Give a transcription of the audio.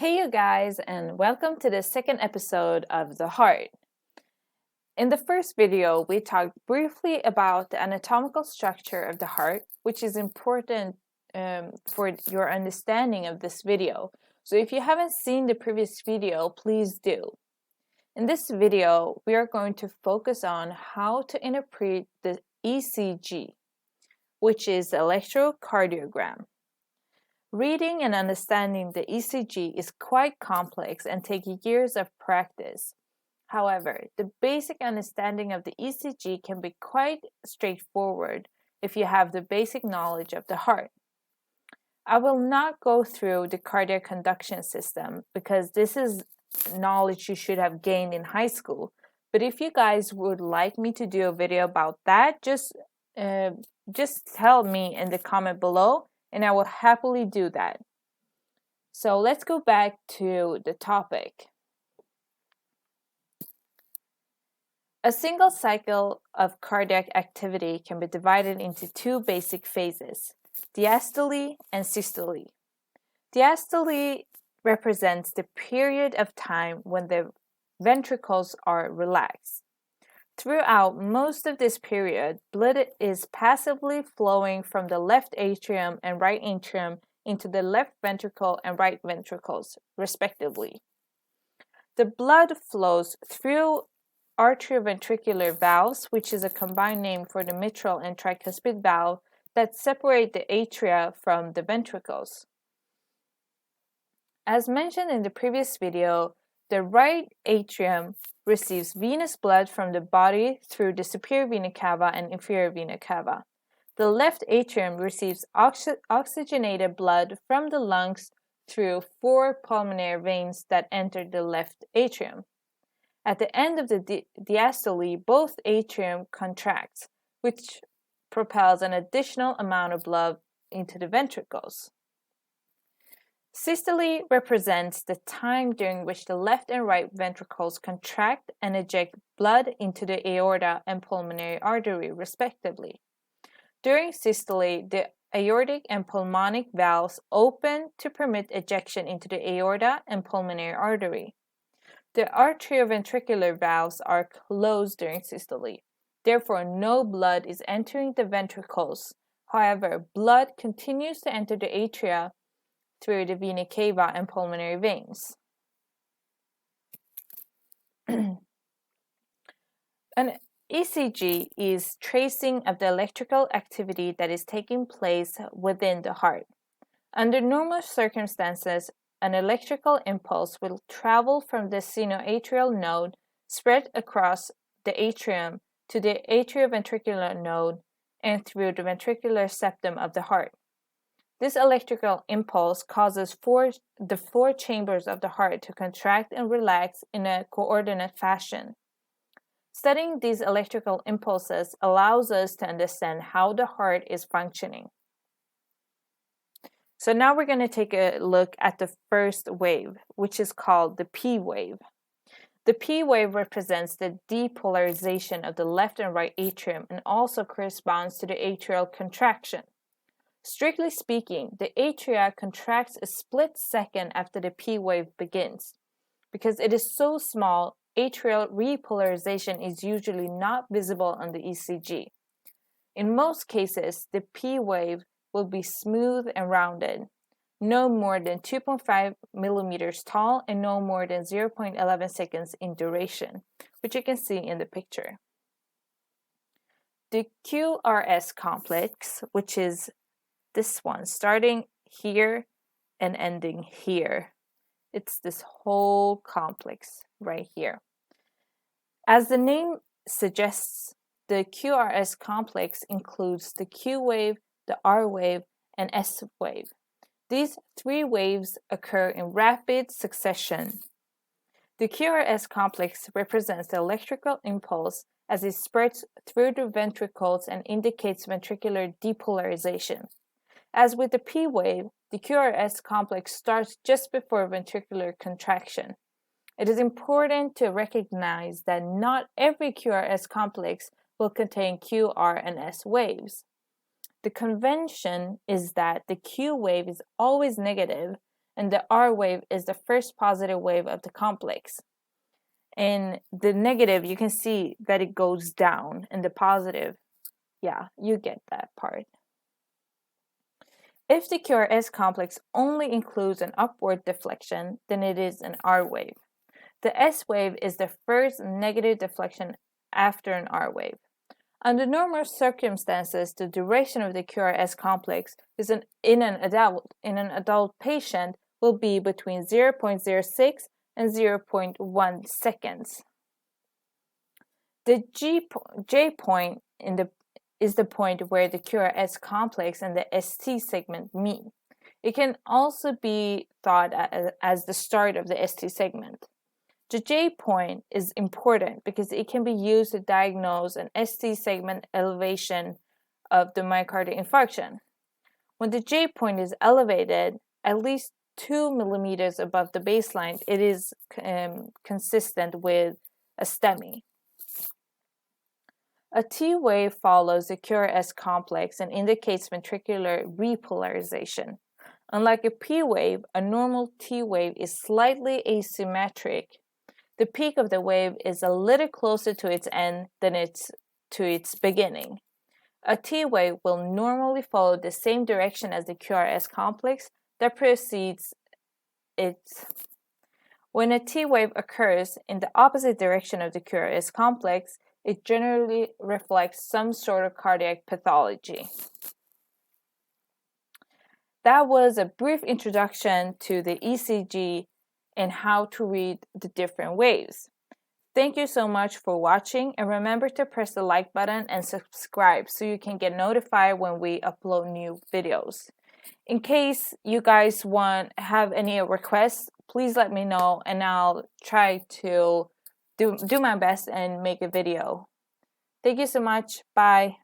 Hey you guys, and welcome to the second episode of The Heart. In the first video, we talked briefly about the anatomical structure of the heart, which is important for your understanding of this video. So if you haven't seen the previous video, please do. In this video, we are going to focus on how to interpret the ECG, which is the electrocardiogram. Reading and understanding the ECG is quite complex and takes years of practice. However, the basic understanding of the ECG can be quite straightforward if you have the basic knowledge of the heart. I will not go through the cardiac conduction system because this is knowledge you should have gained in high school. But if you guys would like me to do a video about that, just tell me in the comment below, and I will happily do that. So let's go back to the topic. A single cycle of cardiac activity can be divided into two basic phases, diastole and systole. Diastole represents the period of time when the ventricles are relaxed. Throughout most of this period, blood is passively flowing from the left atrium and right atrium into the left ventricle and right ventricles, respectively. The blood flows through atrioventricular valves, which is a combined name for the mitral and tricuspid valve that separate the atria from the ventricles. As mentioned in the previous video, the right atrium receives venous blood from the body through the superior vena cava and inferior vena cava. The left atrium receives oxygenated blood from the lungs through 4 pulmonary veins that enter the left atrium. At the end of the diastole, both atrium contracts, which propels an additional amount of blood into the ventricles. Systole represents the time during which the left and right ventricles contract and eject blood into the aorta and pulmonary artery, respectively. During systole, the aortic and pulmonic valves open to permit ejection into the aorta and pulmonary artery. The atrioventricular valves are closed during systole. Therefore, no blood is entering the ventricles. However, blood continues to enter the atria through the vena cava and pulmonary veins. An ECG is tracing of the electrical activity that is taking place within the heart. Under normal circumstances, an electrical impulse will travel from the sinoatrial node, spread across the atrium to the atrioventricular node, and through the ventricular septum of the heart. This electrical impulse causes the 4 chambers of the heart to contract and relax in a coordinate fashion. Studying these electrical impulses allows us to understand how the heart is functioning. So now we're going to take a look at the first wave, which is called the P wave. The P wave represents the depolarization of the left and right atrium and also corresponds to the atrial contraction. Strictly speaking, the atria contracts a split second after the P wave begins. Because it is so small, atrial repolarization is usually not visible on the ECG. In most cases, the P wave will be smooth and rounded, no more than 2.5 millimeters tall and no more than 0.11 seconds in duration, which you can see in the picture. The QRS complex, which is this one, starting here and ending here. It's this whole complex right here. As the name suggests, the QRS complex includes the Q wave, the R wave, and S wave. These 3 waves occur in rapid succession. The QRS complex represents the electrical impulse as it spreads through the ventricles and indicates ventricular depolarization. As with the P wave, the QRS complex starts just before ventricular contraction. It is important to recognize that not every QRS complex will contain Q, R, and S waves. The convention is that the Q wave is always negative and the R wave is the first positive wave of the complex. In the negative, you can see that it goes down, and the positive, yeah, you get that part. If the QRS complex only includes an upward deflection, then it is an R wave. The S wave is the first negative deflection after an R wave. Under normal circumstances, the duration of the QRS complex in an adult patient will be between 0.06 and 0.1 seconds. The J point is the point where the QRS complex and the ST segment meet. It can also be thought as the start of the ST segment. The J point is important because it can be used to diagnose an ST segment elevation of the myocardial infarction. When the J point is elevated at least 2 millimeters above the baseline, it is consistent with a STEMI. A T wave follows the QRS complex and indicates ventricular repolarization. Unlike a P wave, a normal T wave is slightly asymmetric. The peak of the wave is a little closer to its end than to its beginning. A T wave will normally follow the same direction as the QRS complex that precedes it. When a T wave occurs in the opposite direction of the QRS complex, it generally reflects some sort of cardiac pathology. That was a brief introduction to the ECG and how to read the different waves. Thank you so much for watching, and remember to press the like button and subscribe so you can get notified when we upload new videos. In case you guys have any requests, please let me know and I'll try to do my best and make a video. Thank you so much. Bye.